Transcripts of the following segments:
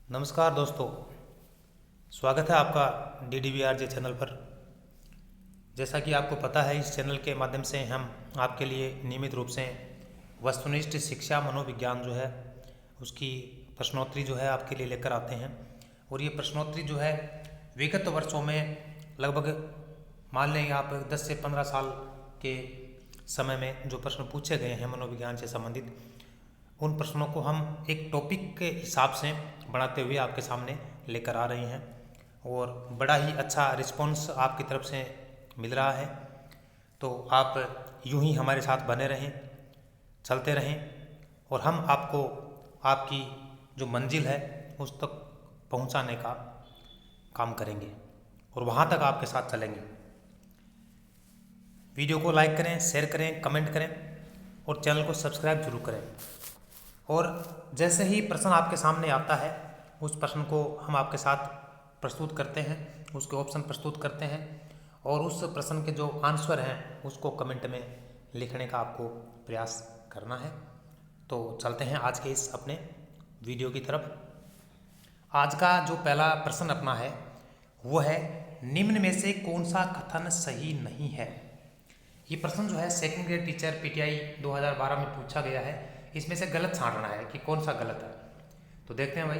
नमस्कार दोस्तों, स्वागत है आपका DDVRJ चैनल पर। जैसा कि आपको पता है, इस चैनल के माध्यम से हम आपके लिए नियमित रूप से वस्तुनिष्ठ शिक्षा मनोविज्ञान जो है उसकी प्रश्नोत्तरी जो है आपके लिए लेकर आते हैं। और ये प्रश्नोत्तरी जो है विगत वर्षों में लगभग मान लें आप 10 से 15 साल के समय में जो प्रश्न पूछे गए हैं मनोविज्ञान से संबंधित, उन प्रश्नों को हम एक टॉपिक के हिसाब से बनाते हुए आपके सामने लेकर आ रहे हैं और बड़ा ही अच्छा रिस्पॉन्स आपकी तरफ से मिल रहा है। तो आप यूं ही हमारे साथ बने रहें, चलते रहें और हम आपको आपकी जो मंजिल है उस तक पहुंचाने का काम करेंगे और वहां तक आपके साथ चलेंगे। वीडियो को लाइक करें, शेयर करें, कमेंट करें और चैनल को सब्सक्राइब जरूर करें। और जैसे ही प्रश्न आपके सामने आता है उस प्रश्न को हम आपके साथ प्रस्तुत करते हैं, उसके ऑप्शन प्रस्तुत करते हैं और उस प्रश्न के जो आंसर हैं उसको कमेंट में लिखने का आपको प्रयास करना है। तो चलते हैं आज के इस अपने वीडियो की तरफ। आज का जो पहला प्रश्न अपना है वो है, निम्न में से कौन सा कथन सही नहीं है। ये प्रश्न जो है सेकंड ग्रेड टीचर PTI 2012 में पूछा गया है। इसमें से गलत छांटना है कि कौन सा गलत है। तो देखते हैं भाई।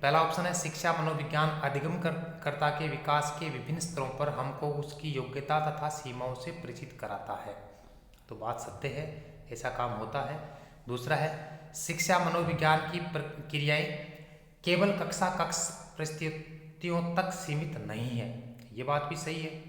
पहला ऑप्शन है, शिक्षा मनोविज्ञान अधिगम कर्ता के विकास के विभिन्न स्तरों पर हमको उसकी योग्यता तथा सीमाओं से परिचित कराता है। तो बात सत्य है, ऐसा काम होता है। दूसरा है, शिक्षा मनोविज्ञान की प्रक्रियाएं केवल कक्षा परिस्थितियों तक सीमित नहीं है। ये बात भी सही है।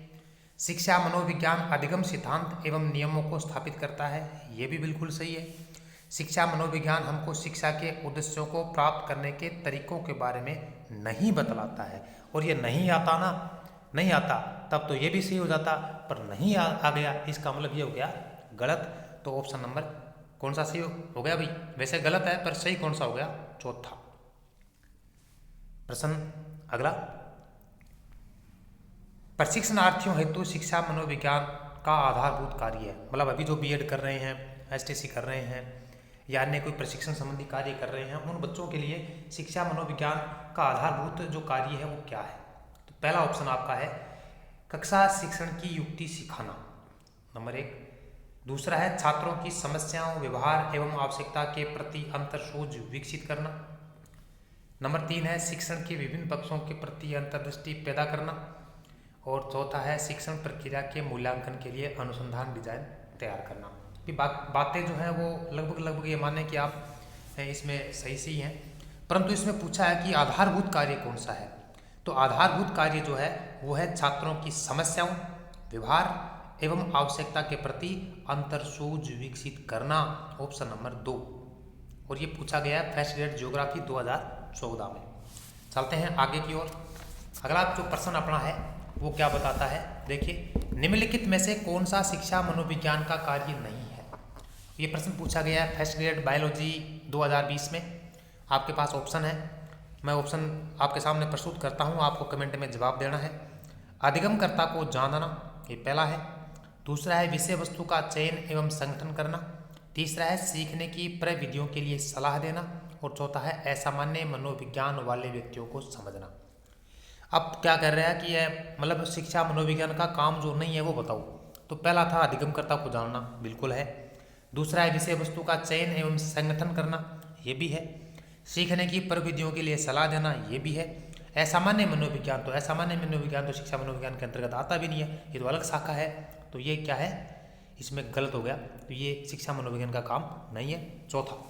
शिक्षा मनोविज्ञान अधिगम सिद्धांत एवं नियमों को स्थापित करता है। ये भी बिल्कुल सही है। शिक्षा मनोविज्ञान हमको शिक्षा के उद्देश्यों को प्राप्त करने के तरीकों के बारे में नहीं बतलाता है। और ये नहीं आता तब तो ये भी सही हो जाता, पर नहीं आ गया इसका मतलब ये हो गया गलत। तो ऑप्शन नंबर कौन सा सही हो गया भाई? वैसे गलत है पर सही कौन सा हो गया? चौथा प्रश्न अगला, प्रशिक्षणार्थियों हेतु शिक्षा मनोविज्ञान का आधारभूत कार्य है। मतलब अभी जो BEd कर रहे हैं, STC कर रहे हैं या अन्य कोई प्रशिक्षण संबंधी कार्य कर रहे हैं, उन बच्चों के लिए शिक्षा मनोविज्ञान का आधारभूत जो कार्य है वो क्या है? तो पहला ऑप्शन आपका है, कक्षा शिक्षण की युक्ति सिखाना, नंबर 1। दूसरा है, छात्रों की समस्याओं, व्यवहार एवं आवश्यकता के प्रति अंतर्सूझ विकसित करना। नंबर 3 है, शिक्षण के विभिन्न पक्षों के प्रति अंतर्दृष्टि पैदा करना। और चौथा है, शिक्षण प्रक्रिया के मूल्यांकन के लिए अनुसंधान डिजाइन तैयार करना। ये बातें जो हैं वो लगभग ये माने कि आप इसमें सही हैं, परंतु इसमें पूछा है कि आधारभूत कार्य कौन सा है। तो आधारभूत कार्य जो है वो है छात्रों की समस्याओं, व्यवहार एवं आवश्यकता के प्रति अंतर्सूझ विकसित करना, ऑप्शन नंबर 2। और ये पूछा गया है फर्स्ट ग्रेड ज्योग्राफी 2014 में। चलते हैं आगे की ओर। अगला जो प्रश्न अपना है वो क्या बताता है, देखिए, निम्नलिखित में से कौन सा शिक्षा मनोविज्ञान का कार्य नहीं है। ये प्रश्न पूछा गया है फर्स्ट ग्रेड बायोलॉजी 2020 में। आपके पास ऑप्शन है, मैं ऑप्शन आपके सामने प्रस्तुत करता हूँ, आपको कमेंट में जवाब देना है। अधिगमकर्ता को जानना, ये पहला है। दूसरा है, विषय वस्तु का चयन एवं संगठन करना। तीसरा है, सीखने की प्रविधियों के लिए सलाह देना। और चौथा है, असामान्य मनोविज्ञान वाले व्यक्तियों को समझना। अब क्या कर रहा है कि यह मतलब शिक्षा मनोविज्ञान का काम जो नहीं है वो बताओ। तो पहला था अधिगमकर्ता को जानना, बिल्कुल है। दूसरा है, विषय वस्तु का चयन एवं संगठन करना, ये भी है। सीखने की प्रविधियों के लिए सलाह देना, ये भी है। असामान्य मनोविज्ञान, तो असामान्य मनोविज्ञान तो शिक्षा मनोविज्ञान के अंतर्गत आता भी नहीं है, ये तो अलग शाखा है। तो ये क्या है, इसमें गलत हो गया। तो ये शिक्षा मनोविज्ञान का काम नहीं है, चौथा।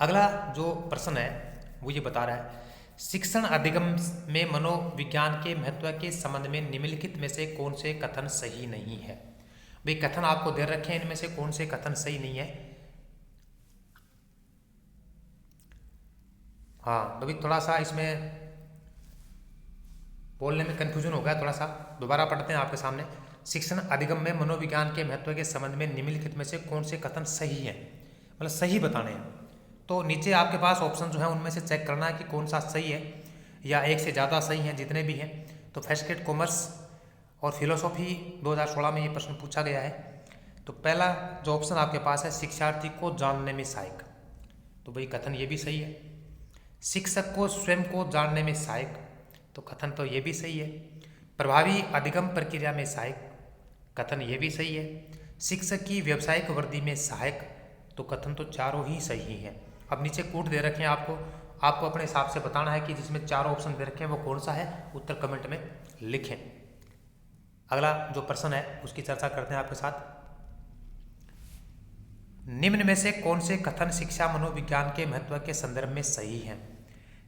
अगला जो प्रश्न है वो ये बता रहा है, शिक्षण अधिगम में मनोविज्ञान के महत्व के संबंध में निम्नलिखित में से कौन से कथन सही नहीं है। भाई कथन आपको दे रखे हैं, इनमें से कौन से कथन सही नहीं है। हाँ, तो भी थोड़ा सा इसमें बोलने में कंफ्यूजन हो गया थोड़ा सा, दोबारा पढ़ते हैं आपके सामने। शिक्षण अधिगम में मनोविज्ञान के महत्व के संबंध में निम्नलिखित में से कौन से कथन सही हैं, मतलब सही बताने हैं। तो नीचे आपके पास ऑप्शन जो है उनमें से चेक करना है कि कौन सा सही है या एक से ज़्यादा सही हैं, जितने भी हैं। तो फर्स्ट ग्रेड कॉमर्स और फिलोसॉफी 2016 में ये प्रश्न पूछा गया है। तो पहला जो ऑप्शन आपके पास है, शिक्षार्थी को जानने में सहायक, तो भाई कथन ये भी सही है। शिक्षक को स्वयं को जानने में सहायक, तो कथन तो ये भी सही है। प्रभावी अधिगम प्रक्रिया में सहायक, कथन ये भी सही है। शिक्षक की व्यावसायिक वृद्धि में सहायक, तो कथन तो चारों ही सही हैं। अब नीचे कूट दे रखे हैं आपको अपने हिसाब से बताना है कि जिसमें चारों ऑप्शन दे रखे हैं वो कौन सा है, उत्तर कमेंट में लिखें। अगला जो प्रश्न है उसकी चर्चा करते हैं आपके साथ। निम्न में से कौन से कथन शिक्षा मनोविज्ञान के महत्व के संदर्भ में सही हैं?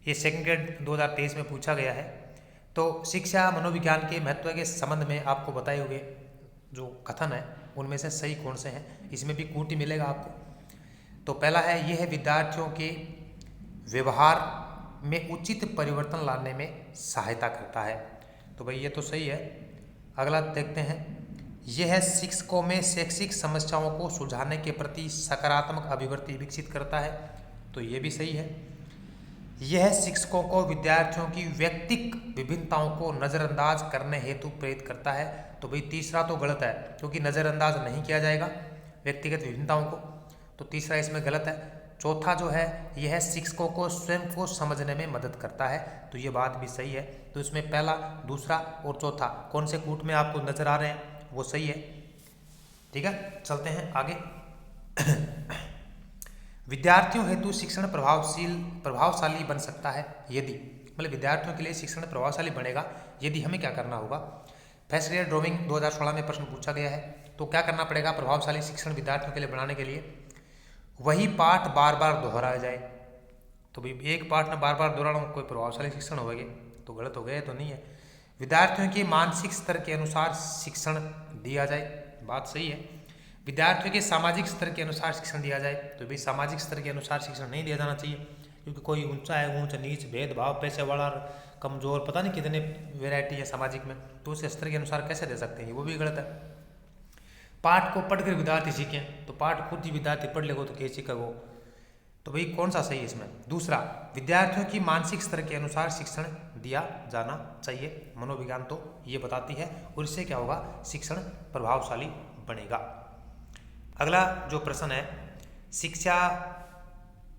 ये सेकंड ग्रेड 2023 में पूछा गया है। तो शिक्षा मनोविज्ञान के महत्व के संबंध में आपको बताए हुए जो कथन है उनमें से सही कौन से हैं, इसमें भी कूट ही मिलेगा आपको। तो पहला है, यह है विद्यार्थियों के व्यवहार में उचित परिवर्तन लाने में सहायता करता है, तो भाई ये तो सही है। अगला देखते हैं, यह शिक्षकों में शैक्षिक समस्याओं को सुलझाने के प्रति सकारात्मक अभिवृत्ति विकसित करता है, तो ये भी सही है। यह शिक्षकों को विद्यार्थियों की व्यक्तिक विभिन्नताओं को नज़रअंदाज करने हेतु प्रेरित करता है, तो भाई तीसरा तो गलत है क्योंकि नज़रअंदाज नहीं किया जाएगा व्यक्तिगत विभिन्नताओं को, तो तीसरा इसमें गलत है। चौथा जो है, यह शिक्षकों को स्वयं को समझने में मदद करता है, तो ये बात भी सही है। तो इसमें पहला, दूसरा और चौथा कौन से कूट में आपको नजर आ रहे हैं वो सही है। ठीक है, चलते हैं आगे। विद्यार्थियों हेतु शिक्षण प्रभावशाली बन सकता है यदि, मतलब विद्यार्थियों के लिए शिक्षण प्रभावशाली बनेगा यदि हमें क्या करना होगा। फर्स्ट ग्रेड ड्राइंग 2016 में प्रश्न पूछा गया है, तो क्या करना पड़ेगा प्रभावशाली शिक्षण विद्यार्थियों के लिए बनाने के लिए? वही पाठ बार बार दोहराया जाए, तो भाई एक पाठ में बार बार दोहराना कोई प्रभावशाली शिक्षण होगा? तो गलत हो गया, तो नहीं है। विद्यार्थियों के मानसिक स्तर के अनुसार शिक्षण दिया जाए, बात सही है। विद्यार्थियों के सामाजिक स्तर के अनुसार शिक्षण दिया जाए, तो भाई सामाजिक स्तर के अनुसार शिक्षण नहीं दिया जाना चाहिए, क्योंकि कोई ऊंचा है, ऊंच नीच, भेदभाव, पैसे वाला, कमजोर, पता नहीं कितने वेराइटी है सामाजिक में, तो उस स्तर के अनुसार कैसे दे सकते हैं, वो भी गलत है। पाठ को पढ़कर विद्यार्थी सीखें, तो पाठ खुद ही विद्यार्थी पढ़ लेगो तो कैसे सीखेगा? तो भाई कौन सा सही है इसमें? दूसरा, विद्यार्थियों की मानसिक स्तर के अनुसार शिक्षण दिया जाना चाहिए, मनोविज्ञान तो ये बताती है, और इससे क्या होगा, शिक्षण प्रभावशाली बनेगा। अगला जो प्रश्न है, शिक्षा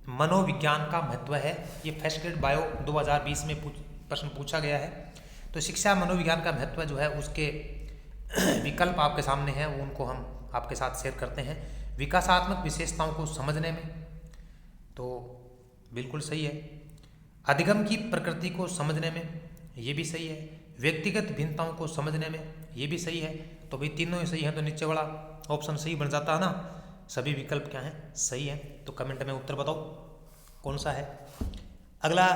मनोविज्ञान का महत्व है, ये फर्स्ट ग्रेड बायो 2020 में प्रश्न पूछा गया है। तो शिक्षा मनोविज्ञान का महत्व जो है उसके विकल्प आपके सामने हैं, उनको हम आपके साथ शेयर करते हैं। विकासात्मक विशेषताओं को समझने में, तो बिल्कुल सही है। अधिगम की प्रकृति को समझने में, ये भी सही है। व्यक्तिगत भिन्नताओं को समझने में, ये भी सही है। तो भाई तीनों ही सही हैं, तो नीचे वाला ऑप्शन सही बन जाता है ना। सभी विकल्प क्या हैं, सही है। तो कमेंट में उत्तर बताओ कौन सा है। अगला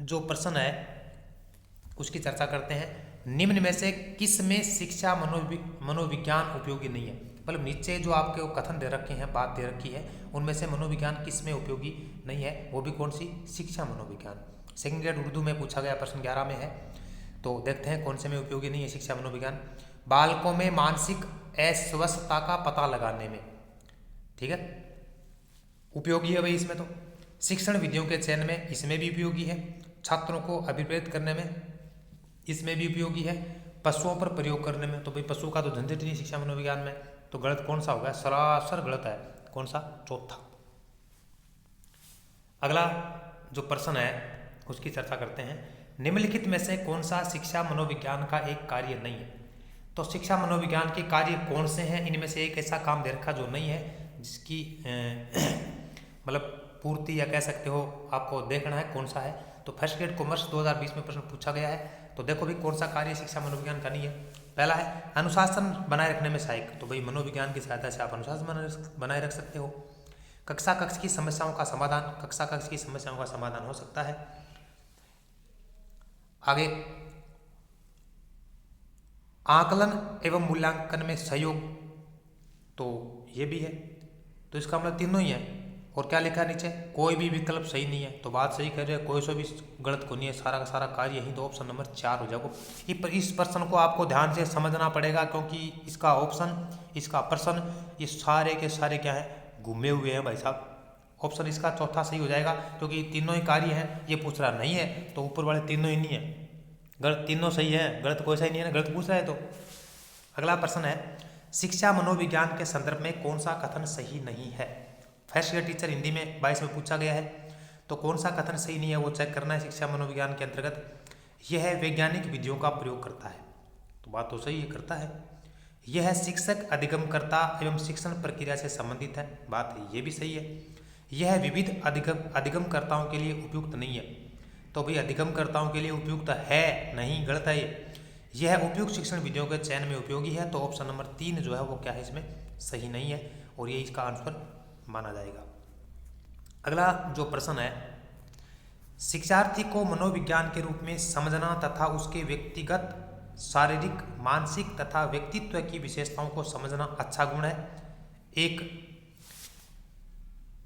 जो प्रश्न है उसकी चर्चा करते हैं। निम्न में से किस में शिक्षा मनोविज्ञान उपयोगी नहीं है? मतलब नीचे जो आपके कथन दे रखे हैं, बात दे रखी है, उनमें से मनोविज्ञान किस में उपयोगी नहीं है, वो भी कौन सी? शिक्षा मनोविज्ञान। सेकंड ग्रेड उर्दू में पूछा गया, प्रश्न 11 में है। तो देखते हैं कौन से में उपयोगी नहीं है शिक्षा मनोविज्ञान। बालकों में मानसिक अस्वस्थता का पता लगाने में, ठीक है, उपयोगी है भाई इसमें। तो शिक्षण विधियों के चयन में, इसमें भी उपयोगी है। छात्रों को अभिप्रेरित करने में, इसमें भी उपयोगी है। पशुओं पर प्रयोग करने में, तो भाई पशु का तो झंझट नहीं शिक्षा मनोविज्ञान में, तो गलत कौन सा होगा? सरासर गलत है। कौन सा? चौथा। अगला जो प्रश्न है उसकी चर्चा करते हैं। निम्नलिखित में से कौन सा शिक्षा मनोविज्ञान का एक कार्य नहीं है? तो शिक्षा मनोविज्ञान के कार्य कौन से हैं? इनमें से एक ऐसा काम दे रखा जो नहीं है, जिसकी मतलब पूर्ति या कह सकते हो आपको देखना है कौन सा है। तो फर्स्ट ग्रेड कॉमर्स 2020 में प्रश्न पूछा गया है। तो देखो भाई कौन सा कार्य शिक्षा मनोविज्ञान का नहीं है। पहला है अनुशासन बनाए रखने में सहायक, तो भाई मनोविज्ञान की सहायता से आप अनुशासन बनाए रख सकते हो। कक्षा कक्ष की समस्याओं का समाधान, कक्षा कक्ष की समस्याओं का समाधान हो सकता है। आगे आकलन एवं मूल्यांकन में सहयोग, तो ये भी है। तो इसका मतलब तीनों ही है। और क्या लिखा है नीचे? कोई भी विकल्प सही नहीं है, तो बात सही कर रहे हैं, कोई सा भी गलत को नहीं है, सारा का सारा कार्य यही। तो ऑप्शन नंबर 4 हो जाएगा। इस प्रश्न को आपको ध्यान से समझना पड़ेगा, क्योंकि इसका ऑप्शन, इसका प्रश्न, ये सारे के सारे क्या है, घूमे हुए हैं भाई साहब। ऑप्शन इसका चौथा सही हो जाएगा, क्योंकि तीनों ही कार्य हैं। ये पूछ रहा नहीं है तो ऊपर वाले तीनों ही नहीं है, गलत तीनों सही है, गलत कोई सही नहीं है ना, गलत पूछ रहा है। तो अगला प्रश्न है, शिक्षा मनोविज्ञान के संदर्भ में कौन सा कथन सही नहीं है? फर्स्ट ईयर टीचर हिंदी में 22 में पूछा गया है। तो कौन सा कथन सही नहीं है वो चेक करना है शिक्षा मनोविज्ञान के अंतर्गत। यह वैज्ञानिक विधियों का प्रयोग करता है, तो बात तो सही है, करता है। यह शिक्षक अधिगमकर्ता एवं शिक्षण प्रक्रिया से संबंधित है, बात ये भी सही है। यह विविध अधिगमकर्ताओं के लिए उपयुक्त नहीं है, तो भाई अधिगमकर्ताओं के लिए उपयुक्त है नहीं, गलत है ये। यह उपयुक्त शिक्षण विधियों के चयन में उपयोगी है, तो ऑप्शन नंबर 3 जो है वो क्या है, इसमें सही नहीं है और ये इसका आंसर माना जाएगा। अगला जो प्रश्न है, शिक्षार्थी को मनोविज्ञान के रूप में समझना तथा उसके व्यक्तिगत शारीरिक मानसिक तथा व्यक्तित्व की विशेषताओं को समझना अच्छा गुण है। एक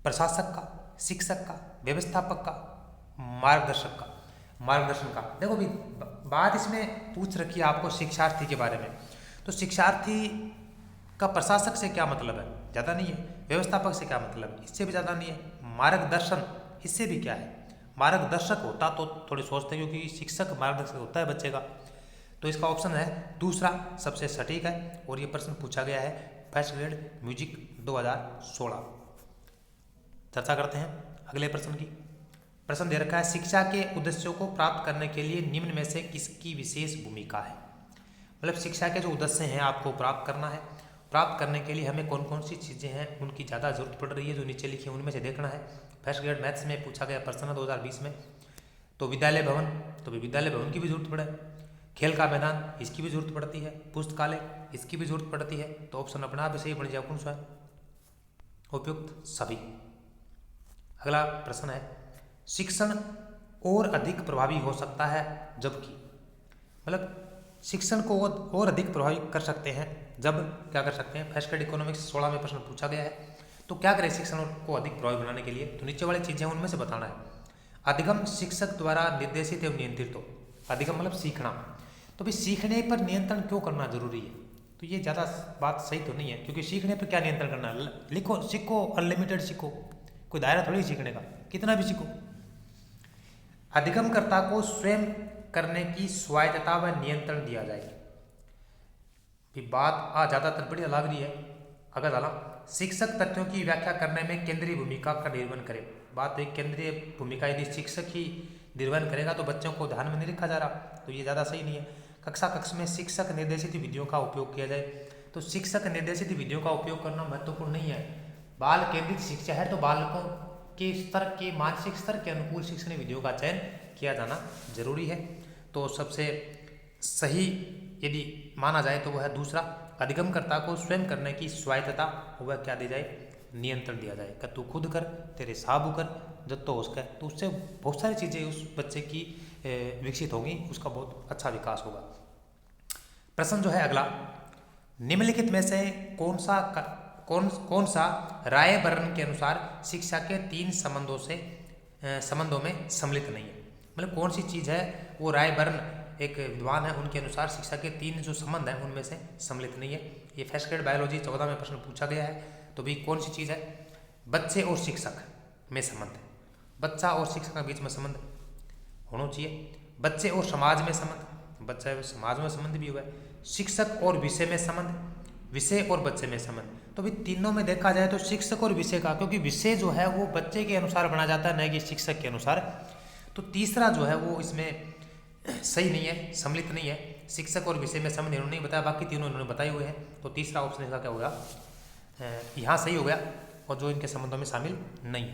प्रशासक का, शिक्षक का, व्यवस्थापक का, मार्गदर्शन का। देखो भी बात इसमें पूछ रखी है आपको शिक्षार्थी के बारे में, तो शिक्षार्थी का प्रशासक से क्या मतलब है, ज़्यादा नहीं है। व्यवस्थापक से क्या मतलब, इससे भी ज़्यादा नहीं है। मार्गदर्शन, इससे भी क्या है, मार्गदर्शक होता तो थोड़ी सोचते, क्योंकि शिक्षक मार्गदर्शक होता है बच्चे का। तो इसका ऑप्शन है दूसरा सबसे सटीक है और ये प्रश्न पूछा गया है फर्स्ट ग्रेड म्यूजिक 2016। चर्चा करते हैं अगले प्रश्न की। प्रश्न दे रखा है, शिक्षा के उद्देश्यों को प्राप्त करने के लिए निम्न में से किसकी विशेष भूमिका है। मतलब शिक्षा के जो उद्देश्य हैं आपको प्राप्त करना है, प्राप्त करने के लिए हमें कौन कौन सी चीज़ें हैं उनकी ज़्यादा जरूरत पड़ रही है, जो नीचे लिखी है उनमें से देखना है। फर्स्ट ग्रेड मैथ्स में पूछा गया प्रश्न है 2020 में। तो विद्यालय भवन, तो विद्यालय भवन की भी जरूरत पड़े। खेल का मैदान, इसकी भी जरूरत पड़ती है। पुस्तकालय, इसकी भी जरूरत पड़ती है। तो ऑप्शन अपना आप सही बन जाए, कौन सा है उपयुक्त, सभी। अगला प्रश्न है, शिक्षण और अधिक प्रभावी हो सकता है जबकि, मतलब शिक्षण को और अधिक प्रभावी कर सकते हैं जब क्या कर सकते हैं। फर्स्ट ग्रेड इकोनॉमिक्स 16 में प्रश्न पूछा गया है। तो क्या करें शिक्षण को अधिक प्रभावी बनाने के लिए, तो नीचे वाली चीजें उनमें से बताना है। अधिगम शिक्षक द्वारा निर्देशित एवं नियंत्रित हो। अधिगम मतलब सीखना, तो भाई सीखने पर नियंत्रण क्यों करना जरूरी है, तो ये ज़्यादा बात सही तो नहीं है, क्योंकि सीखने पर क्या नियंत्रण करना है, लिखो सीखो, अनलिमिटेड सीखो, कोई दायरा थोड़ी सीखने का, कितना भी सीखो। अधिगमकर्ता को स्वयं करने की स्वायत्तता व नियंत्रण दिया जाए। बात ज़्यादातर बढ़िया लग रही है। अगर डाला, शिक्षक तथ्यों की व्याख्या करने में केंद्रीय भूमिका का निर्वहन करे। बात एक केंद्रीय भूमिका यदि शिक्षक ही निर्वहन करेगा तो बच्चों को ध्यान में नहीं रखा जा रहा, तो ये ज़्यादा सही नहीं है। कक्ष में शिक्षक निर्देशित विधियों का उपयोग किया जाए। तो शिक्षक निर्देशित विधियों का उपयोग करना महत्वपूर्ण नहीं है। बाल केंद्रित शिक्षा है, तो बालकों के स्तर के, मानसिक स्तर के अनुकूल शिक्षण विधियों का चयन किया जाना जरूरी है। तो सबसे सही यदि माना जाए तो वह है दूसरा, अधिगमकर्ता को स्वयं करने की स्वायत्तता, वह क्या दी जाए, नियंत्रण दिया जाए। तू खुद कर, तेरे साबू कर, जब तो उसका, तो उससे बहुत सारी चीज़ें उस बच्चे की विकसित होंगी, उसका बहुत अच्छा विकास होगा। प्रश्न जो है अगला, निम्नलिखित में से कौन सा राय वर्णन के अनुसार शिक्षा के 3 संबंधों में सम्मिलित नहीं है। मतलब कौन सी चीज़ है वो राय वर्ण एक विद्वान है उनके अनुसार शिक्षा के 3 जो संबंध हैं उनमें से सम्मिलित नहीं है। ये फर्स्ट ग्रेड बायोलॉजी 14 में प्रश्न पूछा गया है। तो भाई कौन सी चीज़ है, बच्चे और शिक्षक में संबंध है, बच्चा और शिक्षक के बीच में संबंध होना चाहिए। बच्चे और समाज में संबंध, बच्चा और समाज में संबंध भी हुआ है। शिक्षक और विषय में संबंध, विषय और बच्चे में संबंध। तो भाई तीनों में देखा जाए तो शिक्षक और विषय का, क्योंकि विषय जो है वो बच्चे के अनुसार बना जाता है, न कि शिक्षक के अनुसार। तो तीसरा जो है वो इसमें सही नहीं है, सम्मिलित नहीं है। शिक्षक और विषय में संबंध इन्होंने नहीं बताया, बाकी तीनों इन्होंने बताए हुए हैं। तो तीसरा ऑप्शन इसका क्या होगा, यहाँ सही हो गया, और जो इनके संबंधों में शामिल नहीं।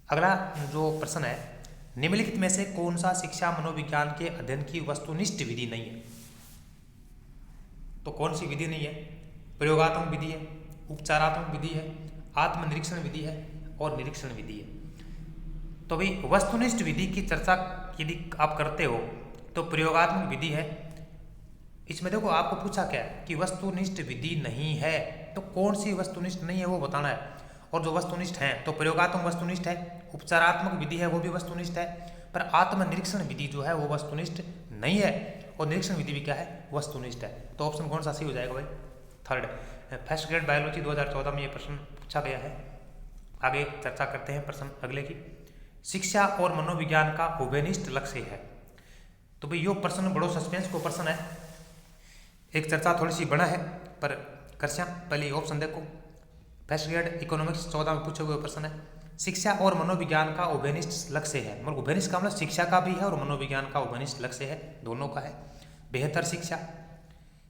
अगला जो प्रश्न है, निम्नलिखित में से कौन सा शिक्षा मनोविज्ञान के अध्ययन की वस्तुनिष्ठ विधि नहीं है। तो कौन सी विधि नहीं है, प्रयोगात्मक विधि है, उपचारात्मक विधि है, आत्मनिरीक्षण विधि है और निरीक्षण विधि है। तो भाई वस्तुनिष्ठ विधि की चर्चा यदि आप करते हो तो प्रयोगात्मक विधि है। इसमें देखो आपको पूछा क्या है कि वस्तुनिष्ठ विधि नहीं है, तो कौन सी वस्तुनिष्ठ नहीं है वो बताना है। और जो वस्तुनिष्ठ है तो प्रयोगात्मक वस्तुनिष्ठ है, उपचारात्मक विधि है वो भी वस्तुनिष्ठ है, पर आत्मनिरीक्षण विधि जो है वो वस्तुनिष्ठ नहीं है, और निरीक्षण विधि भी क्या है, वस्तुनिष्ठ है। तो ऑप्शन कौन सा सही हो जाएगा भाई, थर्ड। फर्स्ट ग्रेड बायोलॉजी 2014 में ये प्रश्न पूछा गया है। आगे चर्चा करते हैं प्रश्न अगले की। शिक्षा और मनोविज्ञान का उभयनिष्ठ लक्ष्य है। तो भाई यो प्रश्न बड़ो सस्पेंस को प्रश्न है, एक चर्चा थोड़ी सी बड़ा है पर करश्या। पहले ऑप्शन देखो, फर्स्ट ग्रेड इकोनॉमिक्स 14 में पूछे हुए प्रश्न है। शिक्षा और मनोविज्ञान का उभयनिष्ठ लक्ष्य है। मतलब उभयनिष्ठ का मतलब शिक्षा का भी है और मनोविज्ञान का उभयनिष्ठ लक्ष्य है, दोनों का है। बेहतर शिक्षा,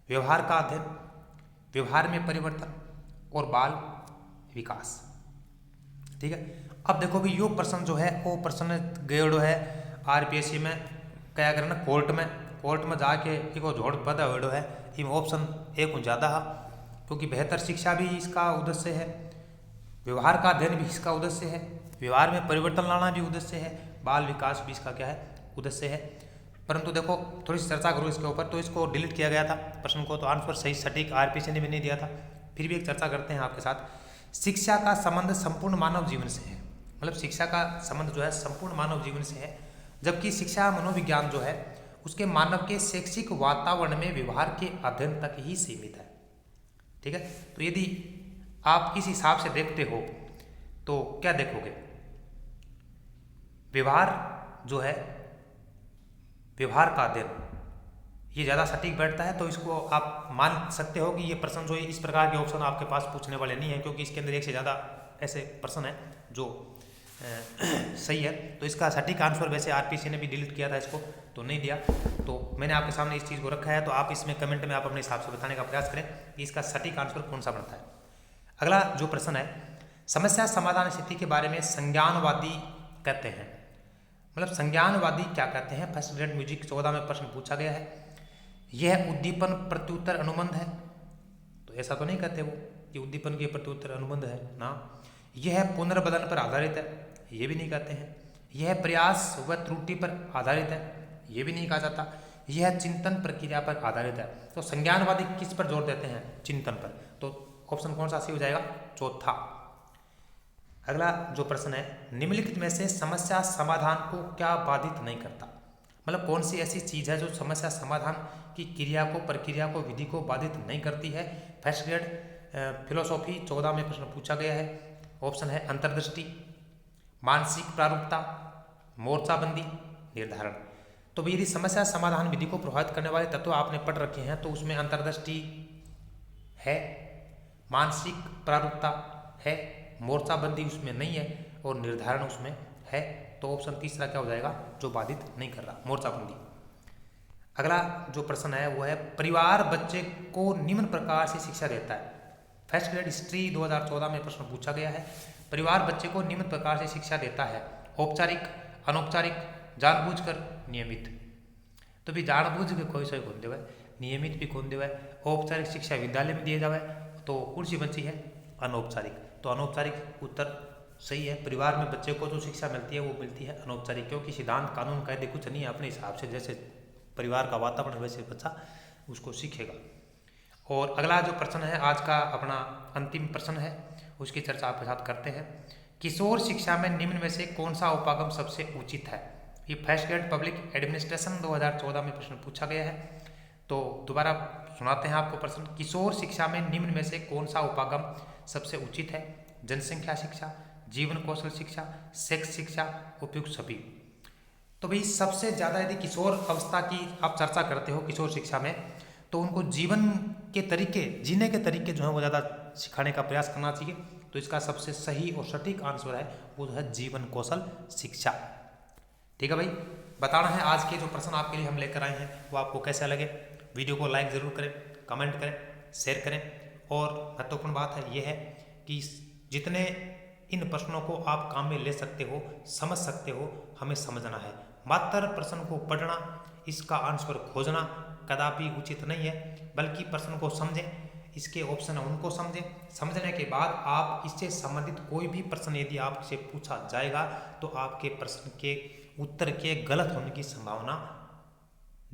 व्यवहार का अध्ययन, व्यवहार में परिवर्तन और बाल विकास। ठीक है। अब देखो भी यो प्रश्न जो है वो प्रश्न गएड़ो है आरपीएससी में क्या करना, कोर्ट में जाके एक जोड़ पदा हुएड़ो है। इम ऑप्शन एक ज़्यादा है, क्योंकि बेहतर शिक्षा भी इसका उद्देश्य है, व्यवहार का अध्ययन भी इसका उद्देश्य है, व्यवहार में परिवर्तन लाना भी उद्देश्य है, बाल विकास भी इसका क्या है, उद्देश्य है। परंतु देखो थोड़ी सी चर्चा करूँ इसके ऊपर, तो इसको डिलीट किया गया था प्रश्न को, तो आंसर सही सटीक आरपीएससी ने भी नहीं दिया था। फिर भी एक चर्चा करते हैं आपके साथ। शिक्षा का संबंध संपूर्ण मानव जीवन से है। मतलब शिक्षा का संबंध जो है संपूर्ण मानव जीवन से है, जबकि शिक्षा मनोविज्ञान जो है उसके मानव के शैक्षिक वातावरण में व्यवहार के अध्ययन तक ही सीमित है। ठीक है। तो यदि आप इस हिसाब से देखते हो तो क्या देखोगे, व्यवहार जो है, व्यवहार का अध्ययन ये ज़्यादा सटीक बैठता है। तो इसको आप मान सकते हो कि ये प्रश्न जो है इस प्रकार के ऑप्शन आपके पास पूछने वाले नहीं है, क्योंकि इसके अंदर एक से ज़्यादा ऐसे प्रश्न है जो सही है। तो इसका सटीक आंसर वैसे आरपीसी ने भी डिलीट किया था इसको, तो नहीं दिया। तो मैंने आपके सामने इस चीज़ को रखा है, तो आप इसमें कमेंट में आप अपने हिसाब से बताने का प्रयास करें कि इसका सटीक आंसर कौन सा बनता है। अगला जो प्रश्न है, समस्या समाधान स्थिति के बारे में संज्ञानवादी कहते हैं। मतलब संज्ञानवादी क्या कहते हैं, फर्स्ट ग्रेड म्यूजिक 14 में प्रश्न पूछा गया है। यह उद्दीपन प्रत्युत्तर अनुबंध है, तो ऐसा तो नहीं कहते वो कि उद्दीपन के प्रत्युत्तर अनुबंध है ना। यह पुनर्बदन पर आधारित है, ये भी नहीं कहते हैं। यह प्रयास व त्रुटि पर आधारित है, ये भी नहीं कहा जाता। यह चिंतन प्रक्रिया पर आधारित है। तो संज्ञानवादी किस पर जोर देते हैं, चिंतन पर। तो ऑप्शन कौन सा सही हो जाएगा, चौथा। अगला जो प्रश्न है, निम्नलिखित में से समस्या समाधान को क्या बाधित नहीं करता। मतलब कौन सी ऐसी चीज है जो समस्या समाधान की क्रिया को, प्रक्रिया को, विधि को बाधित नहीं करती है। फर्स्ट ग्रेड फिलोसॉफी 14 में प्रश्न पूछा गया है। ऑप्शन है अंतर्दृष्टि, मानसिक प्रारूपता, मोर्चाबंदी, निर्धारण। तो भाई यदि समस्या समाधान विधि को प्रभावित करने वाले तत्व आपने पढ़ रखे हैं तो उसमें अंतर्दृष्टि है, मानसिक प्रारूपता है, मोर्चाबंदी उसमें नहीं है और निर्धारण उसमें है। तो ऑप्शन तीसरा क्या हो जाएगा, जो बाधित नहीं कर रहा, मोर्चाबंदी। अगला जो प्रश्न है वो है, परिवार बच्चे को निम्न प्रकार से शिक्षा देता है। फर्स्ट ग्रेड हिस्ट्री 2014 में प्रश्न पूछा गया है। परिवार बच्चे को निम्न प्रकार से शिक्षा देता है, औपचारिक, अनौपचारिक, जानबूझकर, नियमित। तो भी जानबूझ के कोई सही कौन देवे, नियमित भी कौन देवे। औपचारिक शिक्षा विद्यालय में दिए जावे तो कौन सी बची है, अनौपचारिक। तो अनौपचारिक उत्तर सही है। परिवार में बच्चे को जो शिक्षा मिलती है वो मिलती है अनौपचारिक, क्योंकि सिद्धांत कानून कायदे कुछ नहीं है, अपने हिसाब से जैसे परिवार का वातावरण वैसे बच्चा उसको सीखेगा। और अगला जो प्रश्न है आज का अपना अंतिम प्रश्न है, उसकी चर्चा आपके साथ करते हैं। किशोर शिक्षा में निम्न में से कौन सा उपागम सबसे उचित है। ये फर्स्ट ग्रेड पब्लिक एडमिनिस्ट्रेशन 2014 में प्रश्न पूछा गया है। तो दोबारा सुनाते हैं आपको प्रश्न। किशोर शिक्षा में निम्न में से कौन सा उपागम सबसे उचित है। जनसंख्या शिक्षा, जीवन कौशल शिक्षा, सेक्स शिक्षा, उपयुक्त सभी। तो भाई सबसे ज़्यादा यदि किशोर अवस्था की आप चर्चा करते हो किशोर शिक्षा में, तो उनको जीवन के तरीके, जीने के तरीके जो हैं वो ज़्यादा सिखाने का प्रयास करना चाहिए। तो इसका सबसे सही और सटीक आंसर है वो है जीवन कौशल शिक्षा। ठीक है भाई, बताना है आज के जो प्रश्न आपके लिए हम लेकर आए हैं वो आपको कैसा लगे। वीडियो को लाइक ज़रूर करें, कमेंट करें, शेयर करें। और महत्वपूर्ण बात है ये है कि जितने इन प्रश्नों को आप काम में ले सकते हो, समझ सकते हो, हमें समझना है। मात्र प्रश्न को पढ़ना, इसका आंसर खोजना कदापि उचित नहीं है, बल्कि प्रश्न को समझें, इसके ऑप्शन उनको समझें। समझने के बाद आप इससे संबंधित कोई भी प्रश्न यदि आपसे पूछा जाएगा तो आपके प्रश्न के उत्तर के गलत होने की संभावना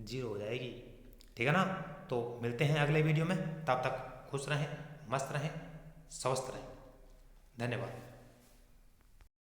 0 हो जाएगी। ठीक है ना। तो मिलते हैं अगले वीडियो में, तब तक खुश रहें, मस्त रहें, स्वस्थ रहें। धन्यवाद।